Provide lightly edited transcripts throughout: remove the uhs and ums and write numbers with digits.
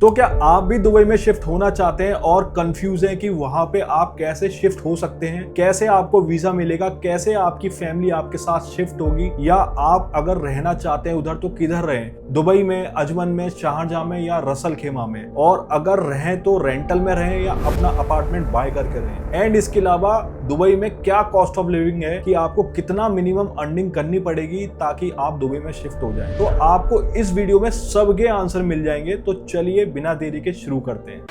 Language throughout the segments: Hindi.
तो क्या आप भी दुबई में शिफ्ट होना चाहते हैं और कंफ्यूज हैं कि वहां पे आप कैसे शिफ्ट हो सकते हैं, कैसे आपको वीजा मिलेगा, कैसे आपकी फैमिली आपके साथ शिफ्ट होगी, या आप अगर रहना चाहते हैं उधर तो किधर रहें, दुबई में, अजमन में, शारजाह में या रसल खेमा में, और अगर रहें तो रेंटल में रहें या अपना अपार्टमेंट बाय करके रहें। एंड इसके अलावा दुबई में क्या कॉस्ट ऑफ लिविंग है, कि आपको कितना मिनिमम अर्निंग करनी पड़ेगी ताकि आप दुबई में शिफ्ट हो जाएं। तो आपको इस वीडियो में सबके आंसर मिल जाएंगे। तो चलिए बिना देरी के शुरू करते हैं।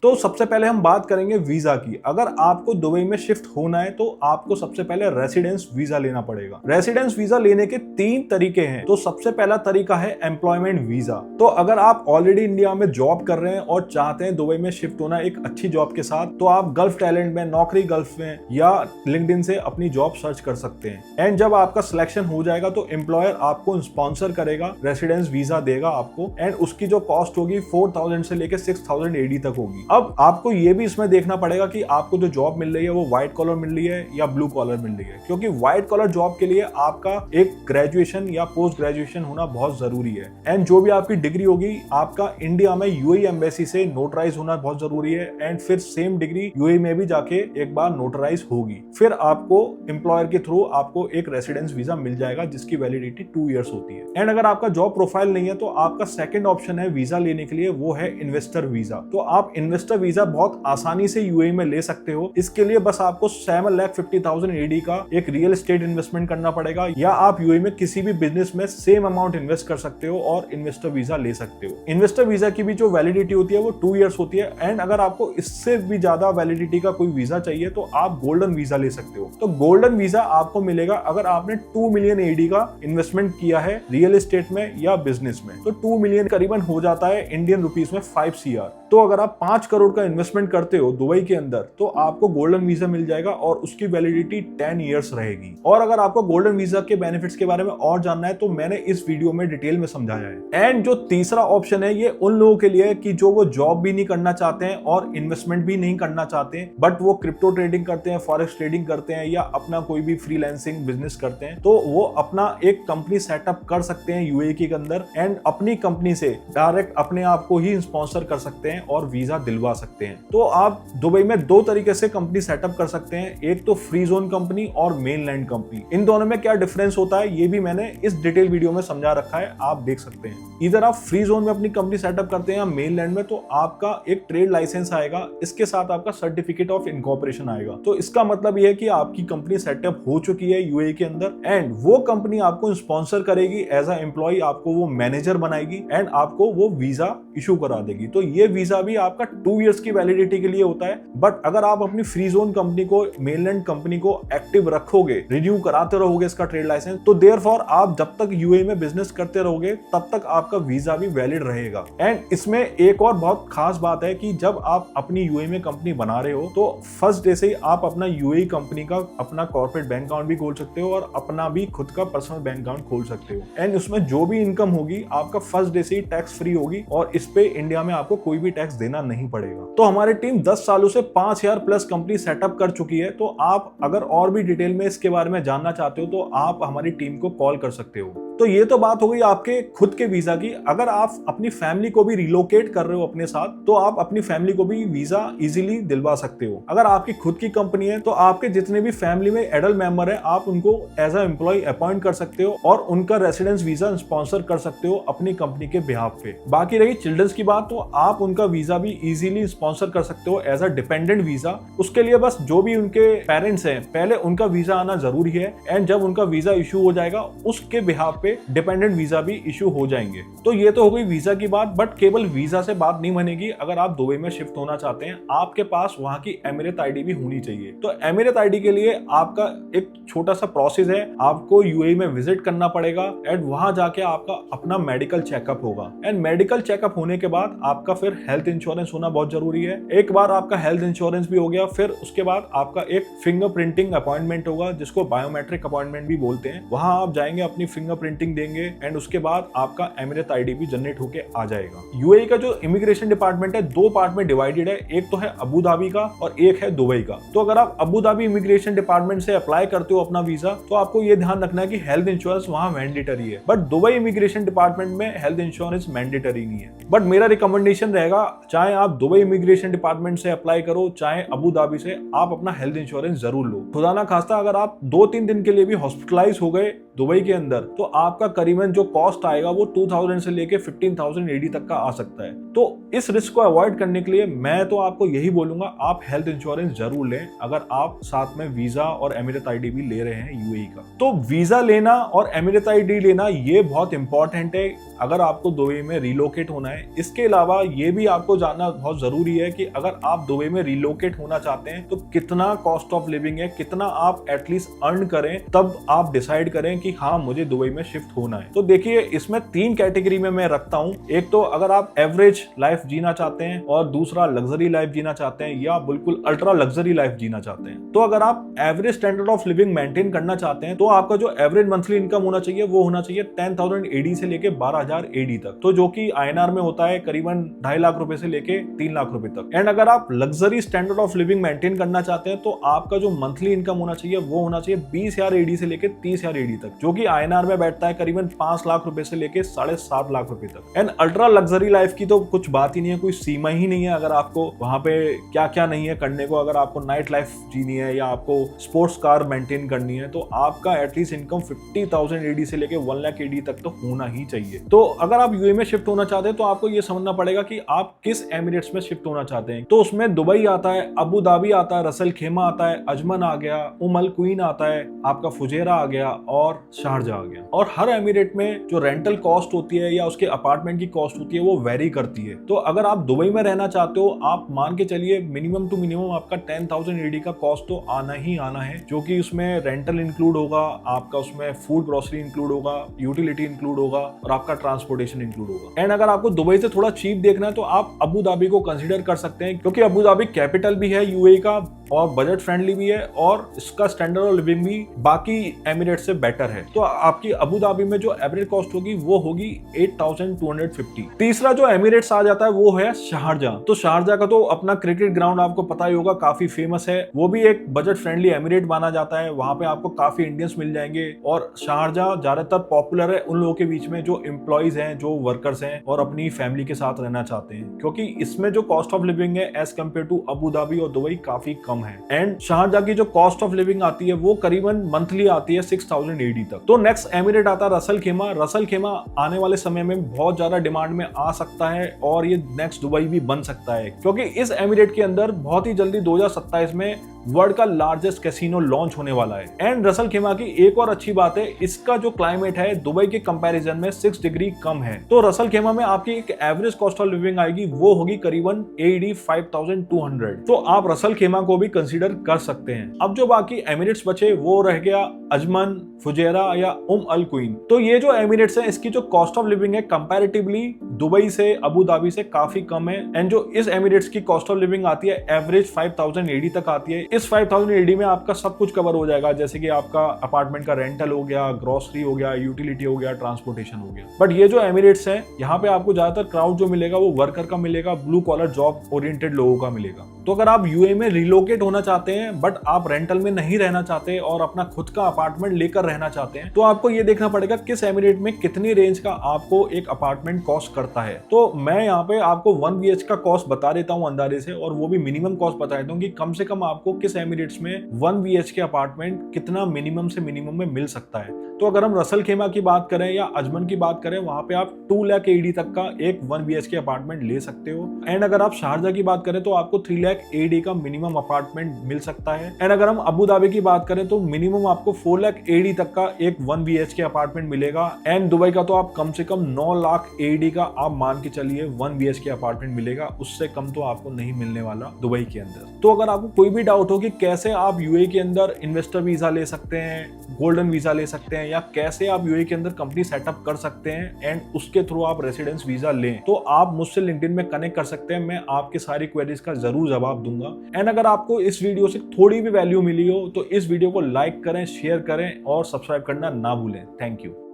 तो सबसे पहले हम बात करेंगे वीजा की। अगर आपको दुबई में शिफ्ट होना है तो आपको सबसे पहले रेसिडेंस वीजा लेना पड़ेगा। रेसिडेंस वीजा लेने के 3 तरीके हैं। तो सबसे पहला तरीका है एम्प्लॉयमेंट वीजा। तो अगर आप ऑलरेडी इंडिया में जॉब कर रहे हैं और चाहते हैं दुबई में शिफ्ट होना एक अच्छी जॉब के साथ, तो आप गल्फ टैलेंट में, नौकरी गल्फ में या लिंक्डइन से अपनी जॉब सर्च कर सकते हैं। एंड जब आपका सिलेक्शन हो जाएगा तो एम्प्लॉयर आपको स्पॉन्सर करेगा, रेसिडेंस वीजा देगा आपको। एंड उसकी जो कॉस्ट होगी 4000 से लेकर 6000 AD तक होगी। अब आपको ये भी इसमें देखना पड़ेगा कि आपको जो जॉब मिल रही है वो व्हाइट कॉलर मिल रही है या ब्लू कॉलर मिल रही है, क्योंकि व्हाइट कॉलर जॉब के लिए आपका एक ग्रेजुएशन या पोस्ट ग्रेजुएशन होना बहुत जरूरी है। एंड जो भी आपकी डिग्री होगी, आपका इंडिया में यूएई एम्बेसी से नोटराइज होना बहुत जरूरी है। एंड फिर सेम डिग्री यूएई में भी जाके एक बार नोटराइज होगी। फिर आपको एम्प्लॉयर के थ्रू आपको एक रेसिडेंस वीजा मिल जाएगा जिसकी वैलिडिटी 2 ईयर्स होती है। एंड अगर आपका जॉब प्रोफाइल नहीं है तो आपका सेकंड ऑप्शन है वीजा लेने के लिए, वो है इन्वेस्टर वीजा। तो आप इन्वेस्टर वीजा बहुत आसानी से यूएई में ले सकते हो। इसके लिए बस आपको 7,50,000 AD का एक रियल एस्टेट इन्वेस्टमेंट करना पड़ेगा, या आप यूएई में किसी भी बिजनेस में सेम अमाउंट इन्वेस्ट कर सकते हो और इन्वेस्टर वीजा ले सकते हो। इन्वेस्टर वीजा की भी जो वैलिडिटी होती है वो 2 ईयर्स होती है। एंड अगर आपको इससे भी ज्यादा वैलिडिटी का कोई वीजा चाहिए तो आप गोल्डन वीजा ले सकते हो। तो गोल्डन वीजा आपको मिलेगा अगर आपने 2 मिलियन AD का इन्वेस्टमेंट किया है रियल एस्टेट में या बिजनेस में। तो 2 मिलियन करीबन हो जाता है इंडियन रुपीस में 5 CR। तो अगर आप 5 करोड़ का इन्वेस्टमेंट करते हो दुबई के अंदर तो आपको गोल्डन वीजा मिल जाएगा और उसकी वैलिडिटी 10 ईयर्स रहेगी। और अगर आपको गोल्डन वीजा के बेनिफिट्स के बारे में और जानना है तो मैंने इस वीडियो में डिटेल में समझाया है। एंड जो तीसरा ऑप्शन है ये उन लोगों के लिए कि जो वो जॉब भी नहीं करना चाहते हैं और इन्वेस्टमेंट भी नहीं करना चाहते हैं, बट वो क्रिप्टो ट्रेडिंग करते हैं, फॉरेक्स ट्रेडिंग करते हैं या अपना कोई भी फ्रीलांसिंग बिजनेस करते हैं। तो वो अपना एक कंपनी सेटअप कर सकते हैं यूएई के अंदर एंड अपनी कंपनी से डायरेक्ट अपने आप को ही स्पॉन्सर कर सकते हैं और वीजा दिलवा सकते हैं। तो आप दुबई में 2 तरीके से कंपनी सेटअप कर सकते हैं, एक तो फ्री जोन कंपनी और मेनलैंड कंपनी। इन दोनों में क्या डिफरेंस होता है ये भी मैंने इस डिटेल वीडियो में समझा रखा है, आप देख सकते हैं। इधर आप फ्री जोन में अपनी कंपनी सेटअप करते हैं या मेनलैंड में, तो आपका एक ट्रेड लाइसेंस आएगा, इसके साथ आपका सर्टिफिकेट ऑफ इनकॉर्पोरेशन आएगा। तो इसका मतलब यह है कि आपकी कंपनी सेटअप हो चुकी है यूएई के अंदर एंड वो कंपनी आपको स्पॉन्सर करेगी एज अ एम्प्लॉय, आपको वो मैनेजर बनाएगी एंड आपको वो वीजा इशू करा देगी। तो ये वीजा भी आपका 2 ईयर्स की वैलिडिटी के लिए होता है। बट अगर आप अपनी फ्री जोन कंपनी को, मेनलैंड कंपनी को एक्टिव रखोगे, रिन्यू कराते रहोगे इसका ट्रेड लाइसेंस, तो देयरफॉर आप जब तक यूएई में बिजनेस करते रहोगे तब तक आपका वीजा भी वैलिड रहेगा। एंड इसमें एक और बहुत खास बात है कि जब आप अपनी यूएई में कंपनी बना रहे हो तो फर्स्ट डे से ही आप अपना यूएई कंपनी का अपना कॉर्पोरेट बैंक अकाउंट भी खोल सकते हो और अपना भी खुद का पर्सनल बैंक अकाउंट खोल सकते हो। एंड उसमें जो भी इनकम होगी आपका फर्स्ट डे से ही टैक्स फ्री होगी और इस पे इंडिया में आपको कोई भी टैक्स देना नहीं पड़ेगा। तो हमारी टीम 10 सालों से 5000 प्लस कंपनी सेटअप कर चुकी है। तो आप अगर और भी डिटेल में इसके बारे में जानना चाहते हो तो आप हमारी टीम को कॉल कर सकते हो। तो ये तो बात हो गई आपके खुद के वीजा की। अगर आप अपनी फैमिली को भी रिलोकेट कर रहे हो अपने साथ तो आप अपनी फैमिली को भी वीजा इजीली दिलवा सकते हो। अगर आपकी खुद की कंपनी है तो आपके जितने भी फैमिली में एडल्ट मेंबर है आप उनको एज अ एम्प्लॉय अपॉइंट कर सकते हो और उनका रेसिडेंस वीजा स्पॉन्सर कर सकते हो अपनी कंपनी के बिहाफ पे। बाकी रही चिल्ड्रंस की बात, तो आप उनका वीजा भी इजीली स्पॉन्सर कर सकते हो एज अ डिपेंडेंट वीजा। उसके लिए बस जो भी उनके पेरेंट्स हैं पहले उनका वीजा आना जरूरी है एंड जब उनका वीजा इशू हो जाएगा उसके बिहाफ पे डिपेंडेंट वीजा भी इशू हो जाएंगे। तो ये तो हो गई वीजा की बात। बट केवल वीजा से बात नहीं बनेगी। अगर आप दुबई में शिफ्ट होना चाहते हैं आपके पास वहां की एमिरेट आईडी भी होनी चाहिए। तो एमिरेट आईडी के लिए आपका एक छोटा सा प्रोसेस है, आपको यूएई में विजिट करना पड़ेगा एंड वहां जाके आपका अपना मेडिकल चेकअप होगा। एंड मेडिकल चेकअप होने के बाद आपका फिर हेल्थ इंश्योरेंस होना बहुत जरूरी है। एक बार आपका हेल्थ इंश्योरेंस भी हो गया फिर उसके बाद आपका एक फिंगर प्रिंटिंग अपॉइंटमेंट होगा जिसको बायोमेट्रिक अपॉइंटमेंट भी बोलते हैं। वहां आप जाएंगे, अपनी फिंगरप्रिंटिंग प्रिंटिंग देंगे एंड उसके बाद आपका एमिरेट आईडी भी जनरेट होके आ जाएगा। यूएई का जो इमिग्रेशन डिपार्टमेंट है 2 पार्ट में डिवाइडेड है, एक तो है अबू धाबी का और एक है दुबई का। तो अगर आप अबू धाबी इमिग्रेशन डिपार्टमेंट से अप्लाई करते हो अपना वीजा तो आपको ये ध्यान रखना है कि हेल्थ इंश्योरेंस वहां मैंडेटरी है, बट दुबई इमिग्रेशन डिपार्टमेंट में हेल्थ इंश्योरेंस मैंडेटरी नहीं है। बट मेरा रिकमेंडेशन रहेगा, चाहे आप दुबई इमिग्रेशन डिपार्टमेंट से अप्लाई करो चाहे अबू धाबी से, आप अपना हेल्थ इंश्योरेंस जरूर लो। खुदा ना खास्ता अगर आप 2-3 दिन के लिए भी हॉस्पिटलाइज हो गए दुबई के अंदर तो आपका करीबन जो कॉस्ट आएगा वो 2000 से लेके 15,000 एडी तक का आ सकता है। तो इस रिस्क को अवॉइड करने के लिए मैं तो आपको यही बोलूंगा, आप हेल्थ इंश्योरेंस जरूर लें अगर आप साथ में वीजा और एमिरेट आईडी भी ले रहे हैं यूएई का। तो वीजा लेना और एमिरेट आईडी लेना ये बहुत इंपॉर्टेंट है अगर आपको दुबई में रिलोकेट होना है। इसके अलावा ये भी आपको जानना बहुत जरूरी है कि अगर आप दुबई में रिलोकेट होना चाहते हैं तो कितना कॉस्ट ऑफ लिविंग है, कितना आप एटलीस्ट अर्न करें, तब आप डिसाइड करें कि हाँ मुझे दुबई में शिफ्ट होना है। तो देखिए इसमें 3 कैटेगरी में मैं रखता हूं, एक तो अगर आप एवरेज लाइफ जीना चाहते हैं और दूसरा लग्जरी लाइफ जीना चाहते हैं या बिल्कुल अल्ट्रा लग्जरी लाइफ जीना चाहते हैं। तो अगर आप average standard of living maintain करना चाहते हैं तो आपका जो एवरेज मंथली इनकम होना चाहिए वो होना चाहिए 10,000 एडी से लेके 12,000 एडी तक, तो जो कि आईएनआर में होता है करीबन 2.5 लाख रुपए से लेके 3 लाख रुपए तक। एंड अगर आप luxury standard of living maintain करना चाहते हैं तो आपका जो मंथली इनकम होना चाहिए वो होना चाहिए 20,000 एडी से लेके 30,000 एडी तक, जो कि आईएनआर में बैठता है करीबन 5 लाख रुपए से लेके 7.5 लाख रुपए तक। एंड अल्ट्रा लग्जरी लाइफ की तो कुछ बात ही नहीं है, कोई सीमा ही नहीं है। अगर आपको वहां पे क्या क्या नहीं है करने को, अगर आपको नाइट लाइफ जीनी है या आपको स्पोर्ट्स कार मेंटेन करनी है तो आपका एटलीस्ट इनकम 50,000 एडी से लेके 1 लाख एडी तक तो होना ही चाहिए। तो अगर आप यूएई में शिफ्ट होना चाहते हैं तो आपको ये समझना पड़ेगा कि आप किस एमिरेट्स में शिफ्ट होना चाहते हैं। तो उसमें दुबई आता है, अबू धाबी आता है, रसल खेमा आता है, अजमन आ गया, अल क्वीन आता है, आपका फुजेरा आ गया और शारजा आ गया। और हर एमिरेट में जो रेंटल कॉस्ट होती है या उसके अपार्टमेंट की कॉस्ट होती है वो वेरी करती है। तो अगर आप दुबई में रहना चाहते हो, आप मान के चलिए मिनिमम टू मिनिमम आपका 10,000 एडी का कॉस्ट तो आना ही आना है, जो कि उसमें रेंटल इंक्लूड होगा, आपका उसमें फूड ग्रोसरी इंक्लूड होगा, यूटिलिटी इंक्लूड होगा और आपका ट्रांसपोर्टेशन इंक्लूड होगा। एंड अगर आपको दुबई से थोड़ा चीप देखना है तो आप अबू धाबी को कंसीडर कर सकते हैं, क्योंकि अबू धाबी कैपिटल भी है यूएई का और बजट फ्रेंडली भी है और इसका स्टैंडर्ड ऑफ लिविंग भी बाकी एमिरेट से बेटर है। तो आपकी अबू धाबी में जो एवरेज कॉस्ट होगी वो होगी 8,250। तीसरा जो एमिरेट्स आ जाता है वो है शारजा। तो शारजा का तो अपना क्रिकेट ग्राउंड आपको पता ही होगा, काफी फेमस है, वो भी एक बजट फ्रेंडली एमिरेट माना जाता है। वहां पे आपको काफी इंडियंस मिल जाएंगे और शारजा ज्यादातर पॉपुलर है उन लोगों के बीच में जो एम्प्लॉइज हैं, जो वर्कर्स हैं और अपनी फैमिली के साथ रहना चाहते हैं, क्योंकि इसमें जो कॉस्ट ऑफ लिविंग है as compare to Abu Dhabi और दुबई काफी कम है। एंड शारजा की जो कॉस्ट ऑफ लिविंग आती है वो करीबन मंथली आती है 6,000 एडी तक। तो नेक्स्ट एमिरेट आता है रसल खेमा। रसल खेमा आने वाले समय में बहुत ज्यादा डिमांड में आ सकता है और ये नेक्स्ट दुबई भी बन सकता है, क्योंकि इस एमिरेट के अंदर बहुत ही जल्दी 2027 में वर्ल्ड का लार्जेस्ट कैसीनो लॉन्च होने वाला है। एंड रसल खेमा की एक और अच्छी बात है, इसका जो क्लाइमेट है दुबई के कंपैरिजन में 6 डिग्री कम है। तो रसल खेमा में आपकी एक एवरेज कॉस्ट ऑफ लिविंग आएगी वो होगी करीबन एडी 5,200। तो आप रसल खेमा को भी कंसीडर कर सकते हैं। अब जो बाकी एमिरेट्स बचे वो रह गया अजमन, फुजेरा या अल क्वीन। तो ये जो एमिरेट्स है इसकी जो कॉस्ट ऑफ लिविंग है कंपैरेटिवली दुबई से, अबू धाबी से काफी कम है। एंड जो इस एमिरेट्स की कॉस्ट ऑफ लिविंग आती है एवरेज 5,000 एडी तक आती है। इस 5,000 एडी में आपका सब कुछ कवर हो जाएगा, जैसे कि आपका अपार्टमेंट का रेंटल हो गया, ग्रोसरी हो गया, यूटिलिटी हो गया, ट्रांसपोर्टेशन हो गया। बट ये जो एमिरेट्स है यहाँ पे आपको ज्यादातर क्राउड जो मिलेगा वो वर्कर का मिलेगा, ब्लू कॉलर जॉब ओरिएंटेड लोगों का मिलेगा। तो अगर आप यूएई में रिलोकेट होना चाहते हैं बट आप रेंटल में नहीं रहना चाहते और अपना खुद का अपार्टमेंट लेकर रहना चाहते हैं तो आपको ये देखना पड़ेगा किस एमिरेट में कितनी रेंज का आपको एक अपार्टमेंट कॉस्ट करता है। तो मैं यहाँ पे आपको 1 BH का कॉस्ट बता देता हूँ अंदाजे से, और वो भी मिनिमम कॉस्ट बता देता हूँ कि कम से कम आपको किस एमिरेट्स में 1 BH के अपार्टमेंट कितना मिनिमम से मिनिमम में मिल सकता है। तो अगर हम रसल खेमा की बात करें या अजमन की बात करें, वहां पे आप 2 लाख एडी तक का एक 1 BH के अपार्टमेंट ले सकते हो। एंड अगर आप शारजा की बात करें तो आपको 3 लाख एडी का मिनिमम अपार्टमेंट मिल सकता है। एंड अगर हम अबू धाबी की बात करें तो मिनिमम आपको 4 लाख एडी तक का एक 1 BH के अपार्टमेंट मिलेगा। एंड दुबई का तो आप कम से कम 9 लाख एडी का आप मान के चलिए 1 BH के अपार्टमेंट मिलेगा, उससे कम तो आपको नहीं मिलने वाला दुबई के अंदर। तो अगर आपको कोई भी डाउट हो कि कैसे आप यूएई के अंदर इन्वेस्टर वीजा ले सकते हैं, गोल्डन वीजा ले सकते हैं, या कैसे आप यूएई के अंदर कंपनी सेटअप कर सकते हैं एंड उसके थ्रू आप रेसिडेंस वीजा लें, तो आप मुझसे लिंक्डइन में कनेक्ट कर सकते हैं। मैं आपके सारी क्वेरीज का जरूर जवाब दूंगा। एंड अगर आपको इस वीडियो से थोड़ी भी वैल्यू मिली हो तो इस वीडियो को लाइक करें, शेयर करें और सब्सक्राइब करना ना भूलें। Thank you.